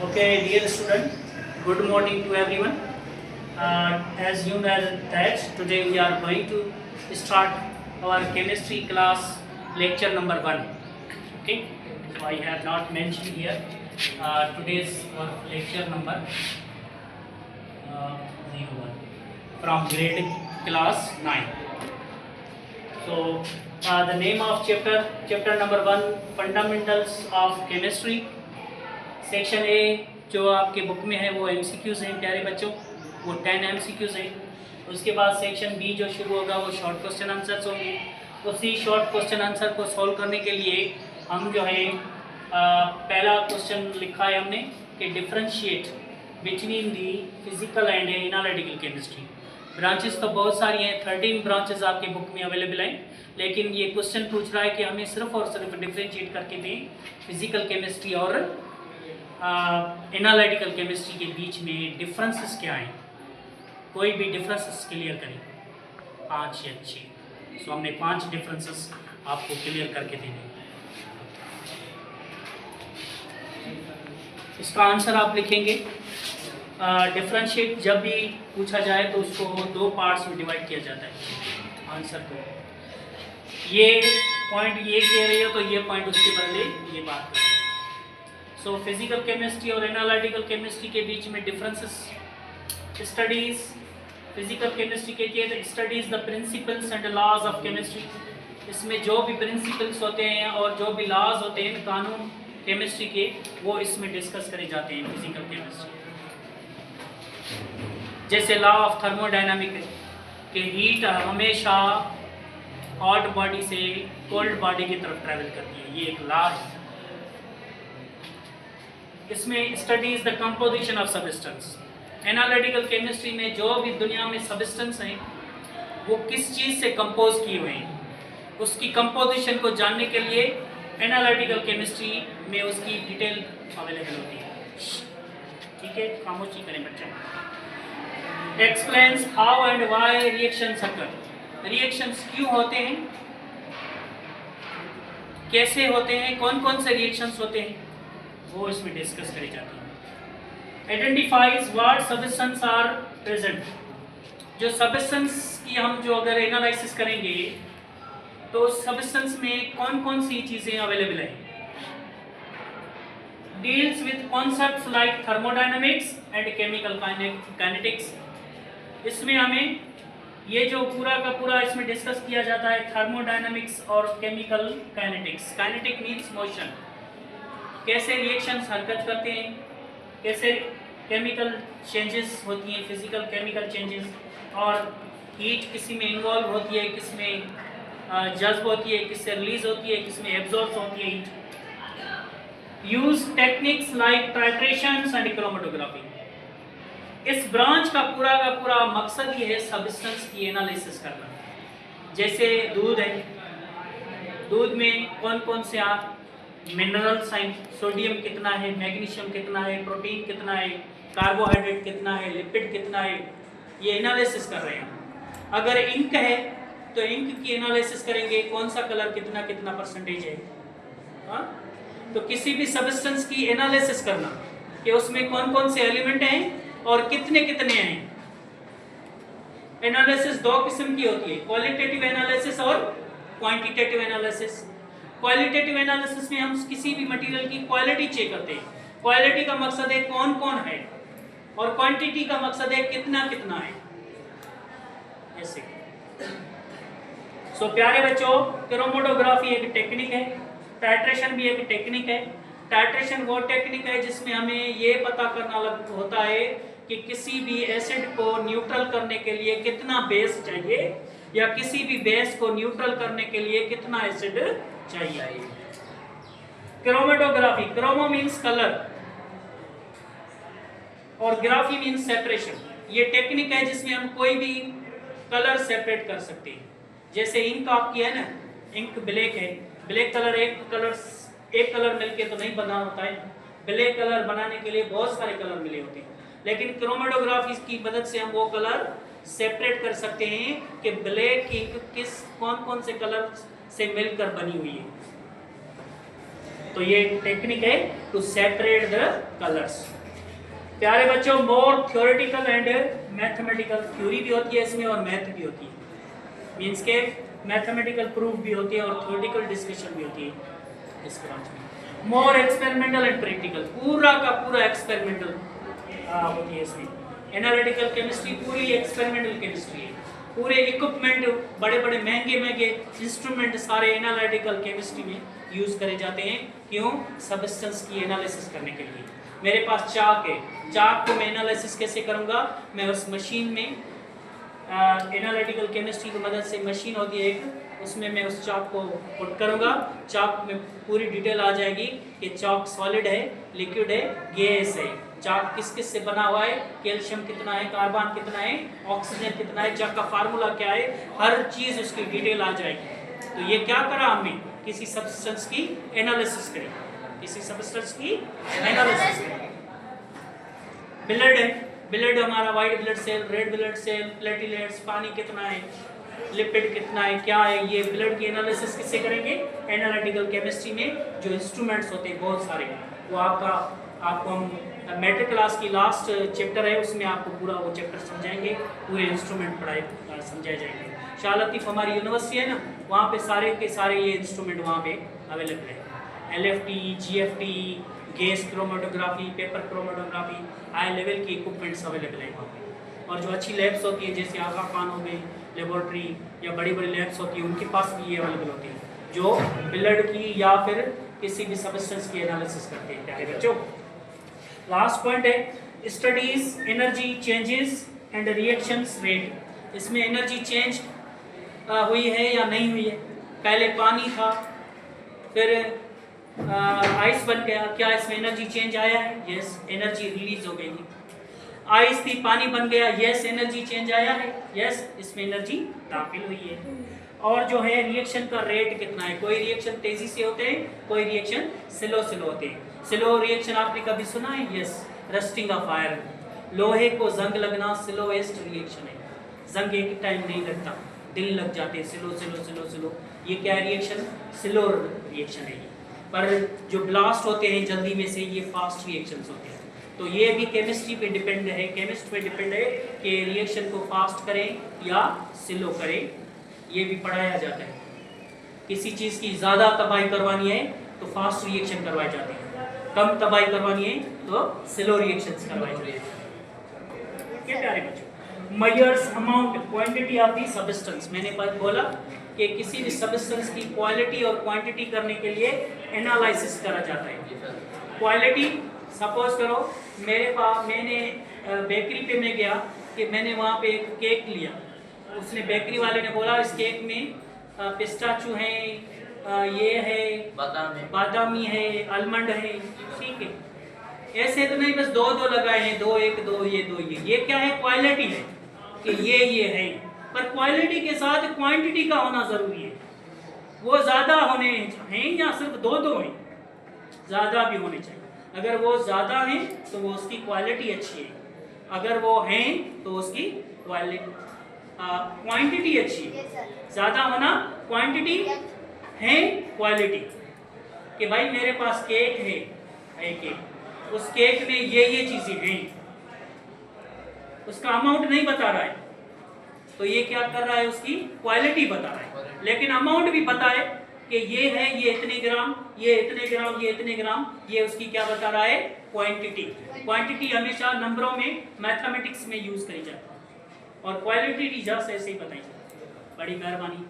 Okay, dear student, good morning to everyone. As you know that today we are going to start our chemistry class lecture number 1. Okay, so I have not mentioned here today's our lecture number 01 from grade class 9. So the name of chapter number 1, fundamentals of chemistry. Section A जो आपके book में है वो MCQs हैं प्यारे बच्चों, वो 10 MCQs हैं। उसके बाद सेक्शन बी जो शुरू होगा वो शॉर्ट क्वेश्चन आंसर्स होंगे। उसी शॉर्ट क्वेश्चन आंसर को सॉल्व करने के लिए हम जो है पहला क्वेश्चन लिखा है हमने कि differentiate between the physical and analytical chemistry. Branches तो बहुत सारी हैं, 13 ब्रांचेस आपके बुक में अवेलेबल हैं, लेकिन ये क्वेश्चन पूछ रहा है कि हमें सिर्फ और सिर्फ डिफरेंशिएट करके दें फिजिकल केमिस्ट्री और एनालिटिकल केमिस्ट्री के बीच में डिफरेंसेस क्या हैं, कोई भी डिफरेंसेस क्लियर करें 5 या 6। सो हमने 5 डिफरेंसेस आपको क्लियर करके देने। इसका आंसर आप लिखेंगे। डिफरेंशिएट जब भी पूछा जाए तो उसको 2 पार्ट्स में डिवाइड किया जाता है आंसर को। ये पॉइंट ये कह रही है तो ये पॉइंट उसके बदले ये बात करें। सो फिजिकल केमिस्ट्री और एनालिटिकल केमिस्ट्री के बीच में डिफरेंसेस स्टडीज। फिजिकल केमिस्ट्री कहती है studies the principles and laws of chemistry. इसमें जो भी प्रिंसिपल्स होते हैं और जो भी लॉज होते हैं कानून केमिस्ट्री के, वो इसमें डिस्कस करे जाते हैं फिजिकल केमिस्ट्री। जैसे लॉ ऑफ थर्मोडायनामिक कि हीट हमेशा हॉट बॉडी से कोल्ड बॉडी की तरफ ट्रैवल करती है, ये एक लॉ है। इसमें studies the composition of substance. Analytical chemistry में जो भी दुनिया में सब्सटेंस हैं वो किस चीज़ से कंपोज किए हुए हैं, उसकी कंपोजिशन को जानने के लिए एनालिटिकल केमिस्ट्री में उसकी डिटेल अवेलेबल होती है। ठीक है, खामोशी करें बच्चे। Explains how and why reactions occur. Reactions क्यों होते हैं, कैसे होते हैं, कौन कौन से रिएक्शंस होते हैं, वो इसमें डिस्कस करी जाती है। Identifies what substance are present. जो सब्सटेंस की हम जो अगर एनालिसिस करेंगे तो सब्सटेंस में कौन कौन सी चीज़ें अवेलेबल हैं। Deals with concepts like thermodynamics and chemical kinetics. इसमें हमें ये जो पूरा का पूरा इसमें डिस्कस किया जाता है थर्मोडायनामिक्स और chemical kinetics. Kinetic means motion, कैसे रिएक्शंस हरकत करते हैं, कैसे केमिकल चेंजेस होती हैं, फिजिकल केमिकल चेंजेस, और हीट किसी में इन्वॉल्व होती है, किस में जज्ब होती है, किससे रिलीज होती है, किस में एब्जॉर्ब होती है heat. Use techniques like titrations and chromatography. इस ब्रांच का पूरा मकसद ये है सब्सटेंस की एनालिसिस करना। जैसे दूध है, दूध में कौन कौन से आप मिनरल्स हैं, सोडियम कितना है, मैग्नीशियम कितना है, प्रोटीन कितना है, कार्बोहाइड्रेट कितना है, लिपिड कितना है, ये एनालिसिस कर रहे हैं। अगर इंक है तो इंक की एनालिसिस करेंगे, कौन सा कलर कितना कितना परसेंटेज है। हाँ, तो किसी भी सब्सटेंस की एनालिसिस करना कि उसमें कौन कौन से एलिमेंट हैं और कितने कितने हैं। एनालिसिस 2 किस्म की होती है, क्वालिटेटिव एनालिसिस और क्वांटिटेटिव एनालिसिस। क्वालिटेटिव एनालिसिस में हम किसी भी मटेरियल की क्वालिटी चेक करते हैं। क्वालिटी का मकसद है कौन कौन है, और क्वांटिटी का मकसद है कितना कितना है। ऐसे सो प्यारे बच्चों, क्रोमेटोग्राफी एक टेक्निक है, टाइट्रेशन भी एक टेक्निक है। टाइट्रेशन वो टेक्निक है जिसमें हमें ये पता करना होता है कि किसी भी एसिड को न्यूट्रल करने के लिए कितना बेस चाहिए, या किसी भी बेस को न्यूट्रल करने के लिए कितना एसिड चाहिए। क्रोमेटोग्राफी, क्रोमो मीन्स कलर और ग्राफी मीन्स सेपरेशन। ये टेक्निक है जिसमें हम कोई भी कलर सेपरेट कर सकते हैं। जैसे इंक आपकी है ना, इंक ब्लैक है, ब्लैक कलर एक कलर मिलके तो नहीं बना होता है। ब्लैक कलर बनाने के लिए बहुत सारे कलर मिले होते हैं, लेकिन क्रोमेटोग्राफी की मदद से हम वो कलर सेपरेट कर सकते हैं कि ब्लैक इंक कौन कौन से कलर से मिलकर बनी हुई है। तो ये टेक्निक है टू सेपरेट द कलर्स। प्यारे बच्चों, मोर थ्योरेटिकल एंड मैथमेटिकल थ्योरी भी होती है इसमें और मैथ भी होती है। मीन्स के मैथमेटिकल प्रूफ भी होती है और थ्योरेटिकल डिस्कशन भी होती है इस ब्रांच में। मोर एक्सपेरिमेंटल एंड प्रैक्टिकल, पूरा का पूरा एक्सपेरिमेंटल होती है इसमें। एनालिटिकल केमिस्ट्री पूरी एक्सपेरिमेंटल केमिस्ट्री है। पूरे इक्विपमेंट, बड़े बड़े महंगे महंगे इंस्ट्रूमेंट सारे एनालिटिकल केमिस्ट्री में यूज करे जाते हैं। क्यों? सब्सटेंस की एनालिसिस करने के लिए। मेरे पास चाक है, चाक को मैं एनालिसिस कैसे करूंगा? मैं उस मशीन में एनालिटिकल केमिस्ट्री की मदद से मशीन होती है एक, उसमें मैं उस चाक को पुट करूंगा। चाक में पूरी डिटेल आ जाएगी कि चाक सॉलिड है, लिक्विड है, गैस है, चाक किस किस से बना हुआ है, कैल्शियम कितना है, कार्बन कितना है, ऑक्सीजन कितना है, चाक का फार्मूला क्या है, हर चीज़ उसकी डिटेल आ जाएगी। तो ये क्या करा हमने? किसी सब्सटेंस की एनालिसिस करी, किसी सब्सटेंस की एनालिसिस करी। ब्लड है, ब्लड हमारा white blood cell, red blood cell, platelets, पानी कितना है, लिपिड कितना है, क्या है, ये ब्लड की एनालिसिस किससे करेंगे? एनालिटिकल केमिस्ट्री में जो इंस्ट्रूमेंट्स होते हैं बहुत सारे, वो आपको हम मैट्रिक क्लास की लास्ट चैप्टर है उसमें आपको पूरा वो चैप्टर समझाएंगे, पूरे इंस्ट्रूमेंट पढ़ाए समझाए जाएंगे। शाह लतीफ़ हमारी यूनिवर्सिटी है ना, वहाँ पे सारे के सारे ये इंस्ट्रूमेंट वहाँ पे अवेलेबल है। LFT, GFT, gas chromatography, paper chromatography, high level की इक्विपमेंट्स अवेलेबल है वहाँ पे। और जो अच्छी लैब्स होती है जैसे आगा खान हो गई लेबोरेटरी या बड़ी बड़ी लैब्स होती है, उनके पास भी ये अवेलेबल होती है जो ब्लड की या फिर किसी भी सब्सटेंस की एनालिसिस करते हैं। प्यारे बच्चों, लास्ट पॉइंट है studies energy changes and reactions rate. इसमें एनर्जी चेंज हुई है या नहीं हुई है? पहले पानी था, फिर आइस बन गया, क्या इसमें एनर्जी चेंज आया है? यस, एनर्जी रिलीज हो गई। आइस थी, पानी बन गया, यस, एनर्जी चेंज आया है, यस, इसमें एनर्जी दाखिल हुई है। और जो है रिएक्शन का रेट कितना है? कोई रिएक्शन तेजी से होते हैं, कोई रिएक्शन स्लो होते हैं। स्लो रिएक्शन आपने कभी सुना है? यस, रस्टिंग ऑफ आयरन, लोहे को जंग लगना स्लोएस्ट रिएक्शन है। जंग एक टाइम नहीं लगता, दिन लग जाते हैं, स्लो। ये क्या रिएक्शन? स्लो रिएक्शन है। पर जो ब्लास्ट होते हैं जल्दी में से, ये फास्ट रिएक्शंस होते हैं। तो ये भी केमिस्ट्री पे डिपेंड है, केमिस्ट पे डिपेंड है कि रिएक्शन को फास्ट करें या स्लो करें, ये भी पढ़ाया जाता है। किसी चीज़ की ज़्यादा तबाही करवानी है तो फास्ट रिएक्शन करवाए जाते हैं, कम तबाही करवानी है तो स्लो रिएक्शंस करवाए जाते हैं। क्या प्यारे बच्चों, measures amount quantity of the substance. मैंने बोला कि किसी भी सब्सटेंस की क्वालिटी और क्वांटिटी करने के लिए एनालिसिस करा जाता है। क्वालिटी, सपोज करो मैंने बेकरी पे मैं गया कि मैंने वहाँ पे एक केक लिया, उसने बेकरी वाले ने बोला इस केक में पिस्ताचू है, ये है बादामी है, आलमंड है, ठीक है। ऐसे तो नहीं बस दो लगाए हैं, दो ये क्या है? क्वालिटी है कि ये है। पर क्वालिटी के साथ क्वांटिटी का होना जरूरी है। वो ज़्यादा होने हैं या सिर्फ दो हैं? ज़्यादा भी होने चाहिए। अगर वो ज़्यादा हैं तो वो उसकी क्वालिटी अच्छी है, अगर वो हैं तो उसकी क्वांटिटी अच्छी है। ज़्यादा होना क्वांटिटी है, क्वालिटी कि भाई मेरे पास केक है, केक, उस केक में ये चीज़ें हैं, उसका अमाउंट नहीं बता रहा है तो ये क्या कर रहा है? उसकी क्वालिटी बता रहा है। लेकिन अमाउंट भी पता है कि ये है, ये इतने ग्राम, ये इतने ग्राम, ये इतने ग्राम, ये उसकी क्या बता रहा है? क्वांटिटी। क्वांटिटी हमेशा नंबरों में, मैथमेटिक्स में यूज करी जाती है और क्वालिटी जस्ट ऐसे ही बताई जाती है। बड़ी मेहरबानी।